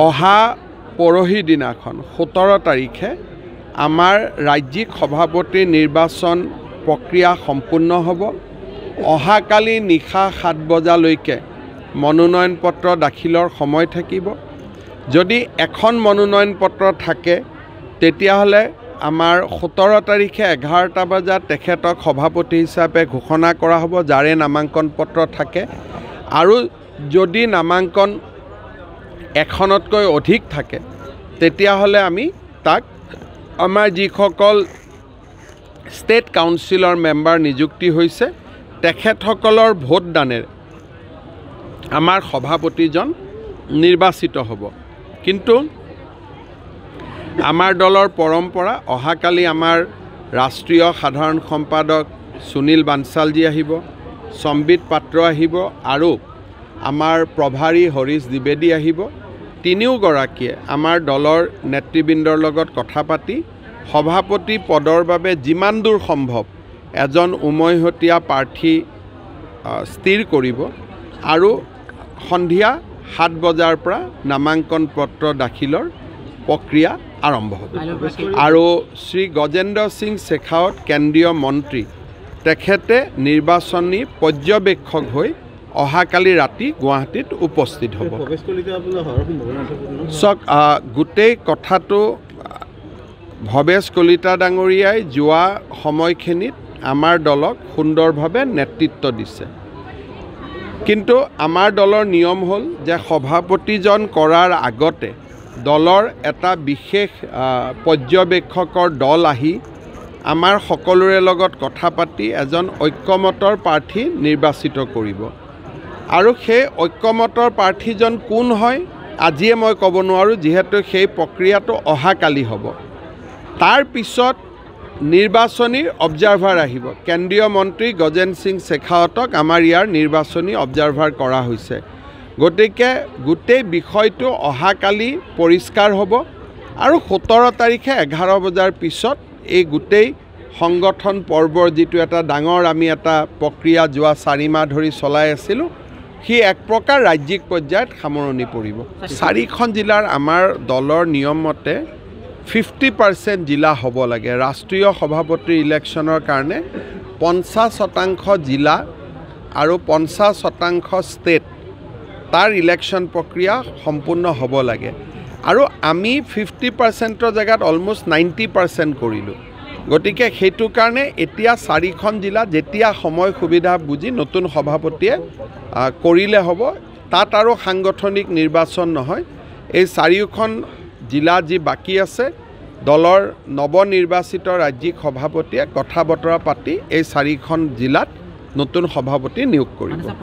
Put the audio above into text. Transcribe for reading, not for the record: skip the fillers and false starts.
অহা পৰহি দিনাখন 17 তাৰিখে আমাৰ ৰাজ্যিক সভাপতি নিৰ্বাচন প্ৰক্ৰিয়া সম্পূৰ্ণ হ'ব। অহাকালি নিশা 7 বজালৈকে মনোনয়ন পত্ৰ দাখিলৰ সময় থাকিব। যদি এখন মনোনয়ন পত্ৰ থাকে তেতিয়াহ'লে আমাৰ 17 তাৰিখে 11টা বজাত তেখেতক সভাপতি হিচাপে ঘোষণা কৰা হ'ব, যাৰে নামাঙ্কন পত্ৰ থাকে। আৰু যদি নামাঙ্কন এখনতকৈ অধিক থাকে তেতিয়াহ'লে আমি তাক আমাৰ যিসকল ষ্টেট কাউন্সিলৰ মেম্বাৰ নিযুক্তি হৈছে তেখেতসকলৰ ভোটদানেৰে আমাৰ সভাপতিজন নিৰ্বাচিত হ'ব। কিন্তু আমাৰ দলৰ পৰম্পৰা, অহাকালি আমাৰ ৰাষ্ট্ৰীয় সাধাৰণ সম্পাদক সুনীল বানচালজী আহিব, সম্বিত পাত্ৰ আহিব আৰু আমাৰ প্ৰভাৰী হৰিশ দ্বিবেদী আহিব। তিনিওগৰাকীয়ে আমাৰ দলৰ নেতৃবৃন্দৰ লগত কথা পাতি সভাপতি পদৰ বাবে যিমান দূৰ সম্ভৱ এজন উমৈহতীয়া প্ৰাৰ্থী স্থিৰ কৰিব আৰু সন্ধিয়া 7 বজাৰ পৰা নামাঙ্কন পত্ৰ দাখিলৰ প্ৰক্ৰিয়া আৰম্ভ হ'ব। আৰু শ্ৰী গজেন্দ্ৰ সিং শেখাৱত কেন্দ্ৰীয় মন্ত্ৰী তেখেতে নিৰ্বাচনী পৰ্যবেক্ষক হৈ অহাকালি ৰাতি গুৱাহাটীত উপস্থিত হ'ব। চাওক, গোটেই কথাটো ভৱেশ কলিতা ডাঙৰীয়াই যোৱা সময়খিনিত আমাৰ দলক সুন্দৰভাৱে নেতৃত্ব দিছে। কিন্তু আমাৰ দলৰ নিয়ম হ'ল যে সভাপতিজন কৰাৰ আগতে দলৰ এটা বিশেষ পৰ্যবেক্ষকৰ দল আহি আমাৰ সকলোৰে লগত কথা পাতি এজন ঐক্যমতৰ প্ৰাৰ্থী নিৰ্বাচিত কৰিব। আৰু সেই ঐক্যমতৰ প্ৰাৰ্থীজন কোন হয় আজিয়ে মই ক'ব নোৱাৰোঁ, যিহেতু সেই প্ৰক্ৰিয়াটো অহাকালি হ'ব। তাৰ পিছত নিৰ্বাচনী অবজাৰ্ভাৰ আহিব। কেন্দ্ৰীয় মন্ত্ৰী গজেন্দ্ৰ সিং শেখাৱতক আমাৰ ইয়াৰ নিৰ্বাচনী অবজাৰ্ভাৰ কৰা হৈছে। গতিকে গোটেই বিষয়টো অহাকালি পৰিষ্কাৰ হ'ব আৰু 17 তাৰিখে 11 বজাৰ পিছত এই গোটেই সংগঠন পৰ্বৰ যিটো এটা ডাঙৰ আমি এটা প্ৰক্ৰিয়া যোৱা 4 মাহ ধৰি চলাই আছিলোঁ, সি এক প্ৰকাৰ ৰাজ্যিক পৰ্যায়ত সামৰণি পৰিব। 4খন জিলাৰ আমাৰ দলৰ নিয়ম মতে 50% জিলা হ'ব লাগে। ৰাষ্ট্ৰীয় সভাপতিৰ ইলেকশ্যনৰ কাৰণে 50% জিলা আৰু 50% ষ্টেট তাৰ ইলেকশ্যন প্ৰক্ৰিয়া সম্পূৰ্ণ হ'ব লাগে। আৰু আমি 50%ৰ জেগাত অলমষ্ট 90% কৰিলোঁ। গতিকে সেইটো কাৰণে এতিয়া 4খন জিলা যেতিয়া সময় সুবিধা বুজি নতুন সভাপতিয়ে কৰিলে হ'ব। তাত আৰু সাংগঠনিক নিৰ্বাচন নহয়। এই 4খন জিলা যি বাকী আছে দলৰ নৱনিৰ্বাচিত ৰাজ্যিক সভাপতিয়ে কথা বতৰা পাতি এই 4খন জিলাত নতুন সভাপতি নিয়োগ কৰিব।